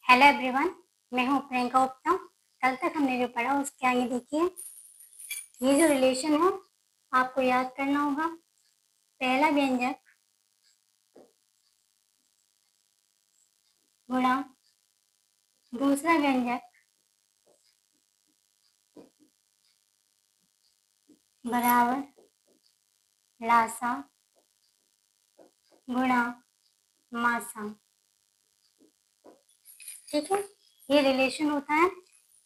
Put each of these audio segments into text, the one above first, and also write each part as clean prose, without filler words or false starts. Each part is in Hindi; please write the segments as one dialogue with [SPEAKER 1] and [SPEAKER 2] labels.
[SPEAKER 1] हेलो एवरीवन, मैं हूँ प्रियंका गुप्ता। कल तक हमने जो पढ़ा उसके आगे देखिए। ये जो रिलेशन है आपको याद करना होगा। पहला व्यंजक गुणा दूसरा व्यंजक बराबर लासा गुणा मासा। ठीक है, ये रिलेशन होता है।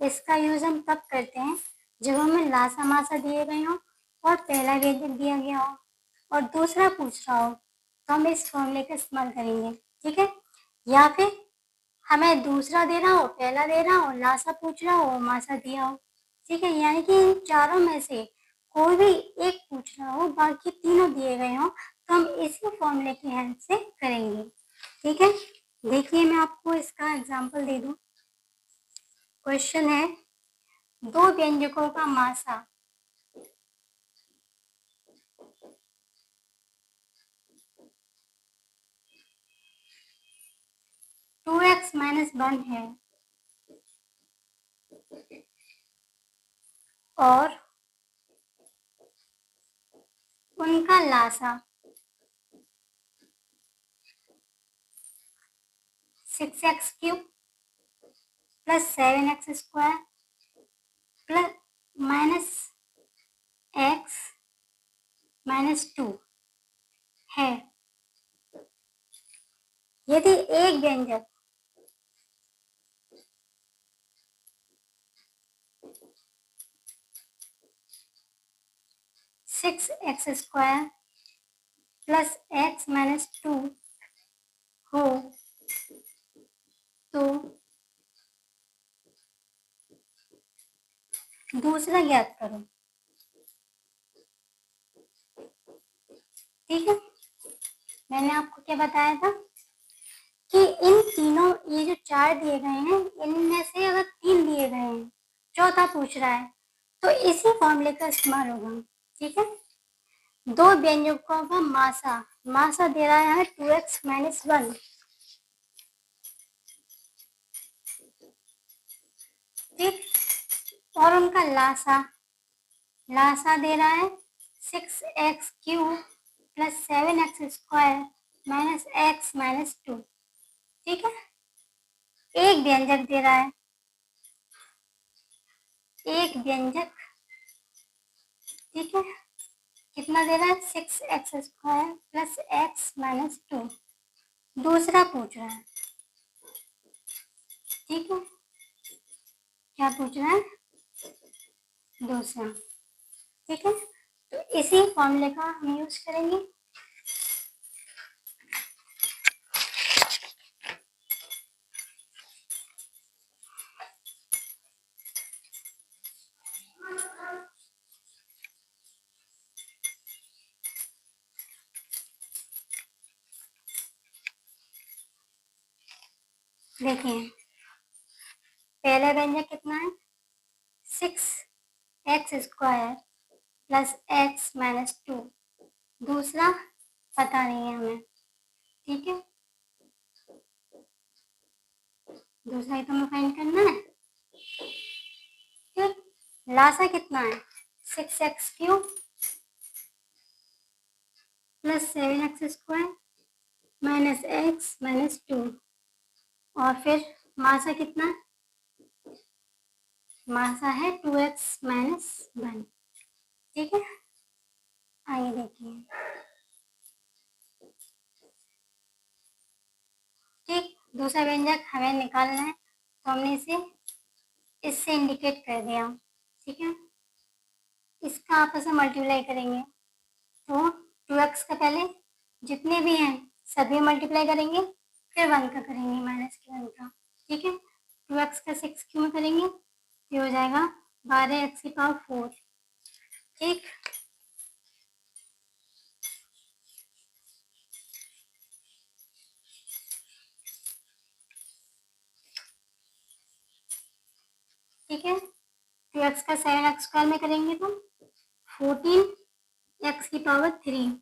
[SPEAKER 1] इसका यूज हम तब करते हैं जब हमें लासा मासा दिए गए हो और पहला व्यंजक दिया गया हो और दूसरा पूछ रहा हो, तो हम इस फॉर्मूले का इस्तेमाल करेंगे। ठीक है, या फिर हमें दूसरा दे रहा हो, पहला दे रहा हो, लासा पूछ रहा हो, मासा दिया हो। ठीक है, यानी कि इन चारों में से कोई भी एक पूछ रहा हो, बाकी तीनों दिए गए हो, तो हम इसी फॉर्मूले की हेल्प से करेंगे। ठीक है, देखिए मैं आपको इसका एग्जांपल दे दूं। क्वेश्चन है, दो व्यंजकों का मासा 2x-1 है और उनका Lasa 6x³ plus 7x² plus -x-2 है। यदि एक व्यंजक (6x² प्लस x-2 हो तो दूसरा ज्ञात करो। ठीक है, मैंने आपको क्या बताया था कि इन तीनों, ये जो चार दिए गए हैं, इनमें से अगर तीन दिए गए हैं, चौथा पूछ रहा है, तो इसी फॉर्मूले का इस्तेमाल होगा। ठीक है, दो व्यंजकों का मासा दे रहा है 2x-1। ठीक, और उनका लासा दे रहा है 6x³ plus 7x² minus x-2। ठीक है, एक व्यंजक दे रहा है, एक व्यंजक। ठीक है, कितना दे रहा है? 6x² plus x-2। दूसरा पूछ रहा है। ठीक है, क्या पूछ रहा है? दूसरा। ठीक है, तो इसी फॉर्मूले का हम यूज करेंगे। देखिए, पहला व्यंजक कितना है? 6x² plus x-2। दूसरा पता नहीं है हमें। ठीक है, दूसरा ही तो हमें फाइंड करना है। ठीक, लासा कितना है? 6x³ plus 7x² minus x-2। और फिर मासा कितना? मासा है 2x-1। ठीक है, आगे देखिए। ठीक, दूसरा व्यंजक हमें निकालना है, तो हमने इसे इससे इंडिकेट कर दिया। ठीक है, इसका आपस में मल्टीप्लाई करेंगे तो 2x का पहले जितने भी हैं सभी मल्टीप्लाई करेंगे, फिर 1 का करेंगे, -1 का। ठीक है, 2x का 6 में करेंगे तो हो जाएगा 12x⁴। ठीक, ठीक है, 2x का 7x² में करेंगे तो 14x⁻3।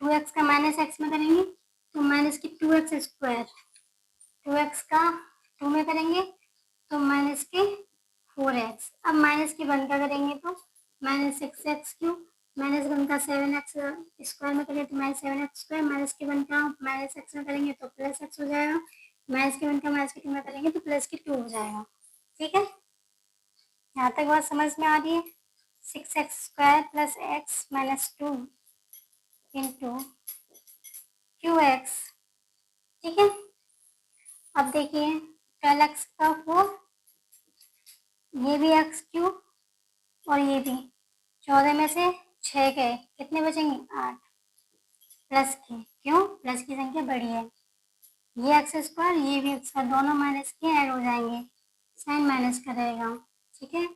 [SPEAKER 1] 2x का -x में करेंगे तो -2x²। 2x का 2 में करेंगे तो माइनस के 4x। अब माइनस के 1 का करेंगे तो माइनस 6x3, माइनस 1 का 7x स्क्वायर में करेंगे तो माइनस 7x स्क्वायर, माइनस के 1 का माइनस x में करेंगे तो प्लस x हो जाएगा, माइनस के 1 का माइनस के 2 में करेंगे तो प्लस के 2 हो जाएगा। ठीक है, यहाँ तक बात समझ में आ रही है। 6x square plus x minus 2 into QX। ठीक है, अब देखिए 12x का 4, ये भी x क्यूब और ये भी 14 में से 6 गए, कितने बचेंगे 8 प्लस के, क्यों प्लस की संख्या बड़ी है। ये एक्स स्क्वायर ये भी एक्स स्क्वायर दोनों माइनस के ऐड हो जाएंगे, साइन माइनस का रहेगा। ठीक है,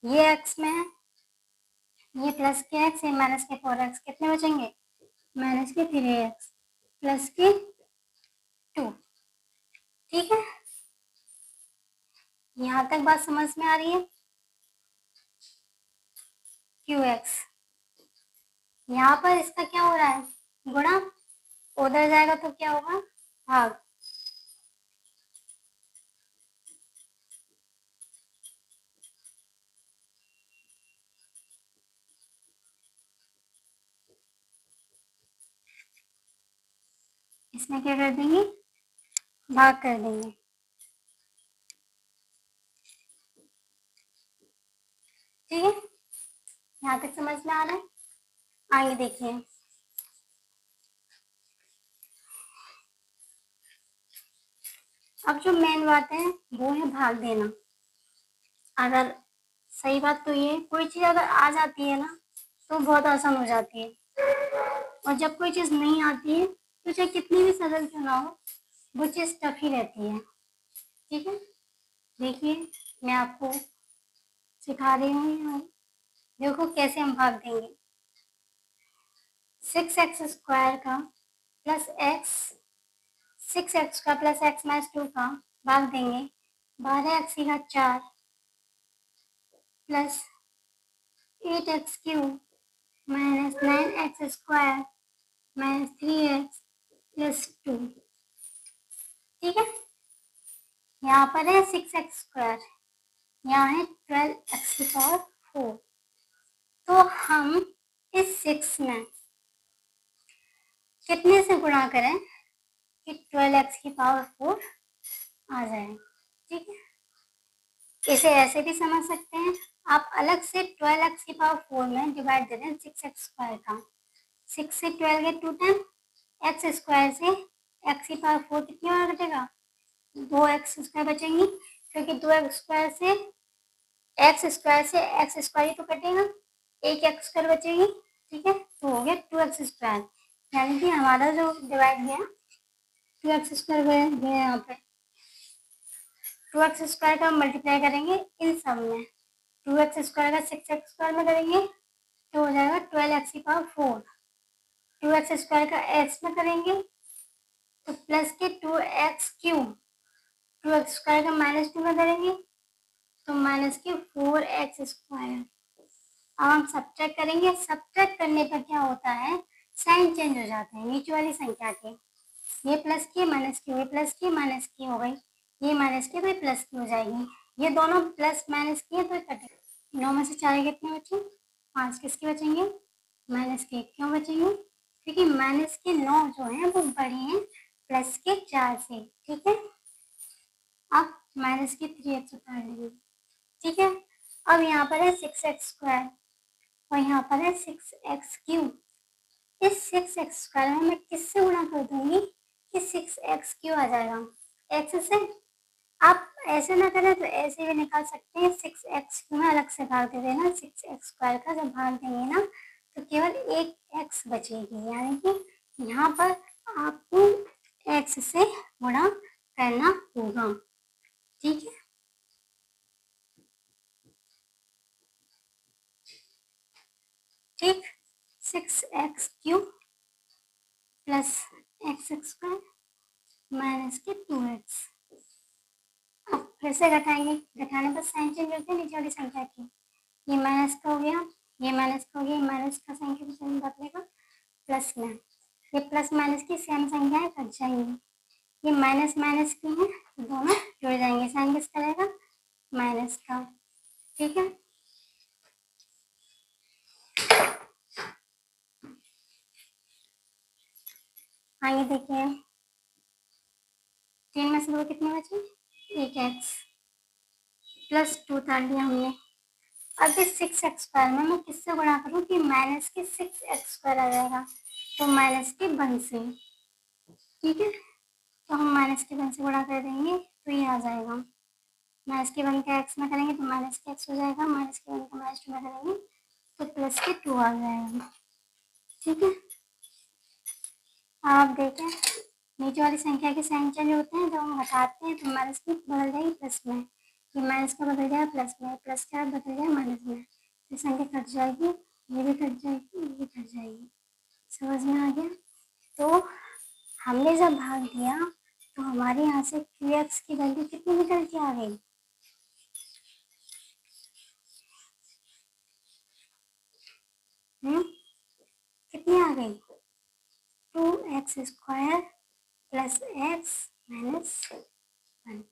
[SPEAKER 1] ये एक्स में ये प्लस के एक्स, ये माइनस के 4x, कितने बचेंगे माइनस के 3x प्लस के 2। ठीक है, यहाँ तक बात समझ में आ रही है। QX यहाँ पर इसका क्या हो रहा है गुणा, उधर जाएगा तो क्या होगा भाग। इसमें क्या कर देंगे भाग कर देंगे। ठीक है, यहाँ तक समझ में आ रहा है। आगे देखिए, अब जो मेन बात है वो है भाग देना। अगर सही बात तो ये, कोई चीज अगर आ जाती है ना तो बहुत आसान हो जाती है, और जब कोई चीज नहीं आती है तो चाहे कितनी भी सरल क्यों ना हो वो चीज टफ ही रहती है। ठीक है, देखिए मैं आपको सिखा रही हूँ, देखो कैसे हम भाग देंगे। 6x स्क्वायर का प्लस एक्स, 6x का प्लस एक्स माइनस 2 का भाग देंगे 12x का 4 plus 8x cube minus 9x square minus 3x plus 2। ठीक है, यहाँ पर है 6x स्क्वायर, यहाँ है 12x की पावर 4। तो हम इस 6 में कितने से गुणा करें कि 12x की पावर 4 आ जाए। ठीक है, इसे ऐसे भी समझ सकते हैं आप, अलग से 12x की पावर 4 में डिवाइड दे रहे हैं 6x स्क्वायर का। 6 से 12 गए 2 टाइम, एक्स स्क्वायर से x की पावर 4 कितनी बार घटेगा 2x स्क्वायर बचेंगी, क्योंकि 2x स्क्वायर से एक्स स्क्वायर ही तो कटेगा, एक एक्स स्क्वायर बचेगी। ठीक है, तो हो गया 2x स्क्वायर, यानी कि हमारा जो डिवाइड गया 2x स्क्वायर गया यहाँ पे। 2x स्क्वायर का मल्टीप्लाई करेंगे इन सब में, 2x स्क्वायर का 6x स्क्वायर में करेंगे तो हो जाएगा 12x की पावर 4। 2x स्क्वायर का x में करेंगे तो प्लस के 2x क्यूब, 2x स्क्वायर का माइनस 2 में करेंगे तो माइनस के 4x स्क्वायर। अब हम सब्ट्रैक्ट करेंगे, सब्ट्रैक्ट करने पर क्या होता है साइन चेंज हो जाते हैं नीचे वाली संख्या के, ये प्लस की माइनस की, ये प्लस की माइनस की हो गई, ये माइनस की तो प्लस की हो जाएगी, ये दोनों प्लस माइनस की है तो कटे। 9 में से 4 कितने बचे 5, किसके बचेंगे माइनस के। क्यों बचेंगे, क्योंकि माइनस के 9 जो है वो बड़े हैं प्लस के 4 से। ठीक है, अब माइनस के 3x उतार लेंगे। ठीक है, अब यहाँ पर है 6x स्क्वायर और यहाँ पर है 6x क्यूब। इस 6x स्क्वायर में मैं किससे गुणा कर दूंगी कि 6x क्यूब आ जाएगा x से। आप ऐसे ना करें तो ऐसे भी निकाल सकते हैं, 6x क्यूब में अलग से भाग दे देना, 6x स्क्वायर का जब भाग देंगे ना तो केवल एक x बचेगी, यानी कि यहाँ पर आपको x से गुणा करना होगा। ठीक है, ठीक 6x cube plus x square minus के 2x। अब फिर से घटाएंगे, घटाने पर साइन चेंज होती है नीचे वाली संख्या की, ये माइनस का हो गया, ये माइनस का हो गया, माइनस का संख्या को साइन बदलेगा प्लस में, ये प्लस माइनस की सेम संख्याएं कट जाएंगी, ये माइनस माइनस की है दोनों जुड़ जाएंगे, साइन किसका रहेगा, माइनस का। ठीक है, आगे देखिए 3 में से 2 कितने बचे, एक एक्स प्लस 2 उतार लिया हमने। अब इस 6x² में मैं किससे गुणा करूँ कि माइनस के 6x² आ जाएगा, तो माइनस के 1 से। ठीक है, तो हम माइनस के 1 से गुणा कर देंगे तो ये आ जाएगा, माइनस के 1 का x में करेंगे तो माइनस के x हो जाएगा, माइनस के 1 का माइनस 2 में करेंगे तो प्लस के 2 आ जाएगा। ठीक है, आप देखें नीचे वाली संख्या के साइन चेंज होते हैं, जब हम घटाते हैं तो माइनस की बदल जाएगी प्लस में, ये माइनस का बदल जाएगा प्लस में, प्लस का बदल जाएगा माइनस में, तो संख्या कट जाएगी, ये भी कट जाएगी, ये भी कट जाएगी। समझ में आ गया। तो हमने जब भाग दिया तो हमारे यहाँ से QX की वैल्यू कितनी निकल के आ गई, कितनी आ गई, 2x² + x - 1।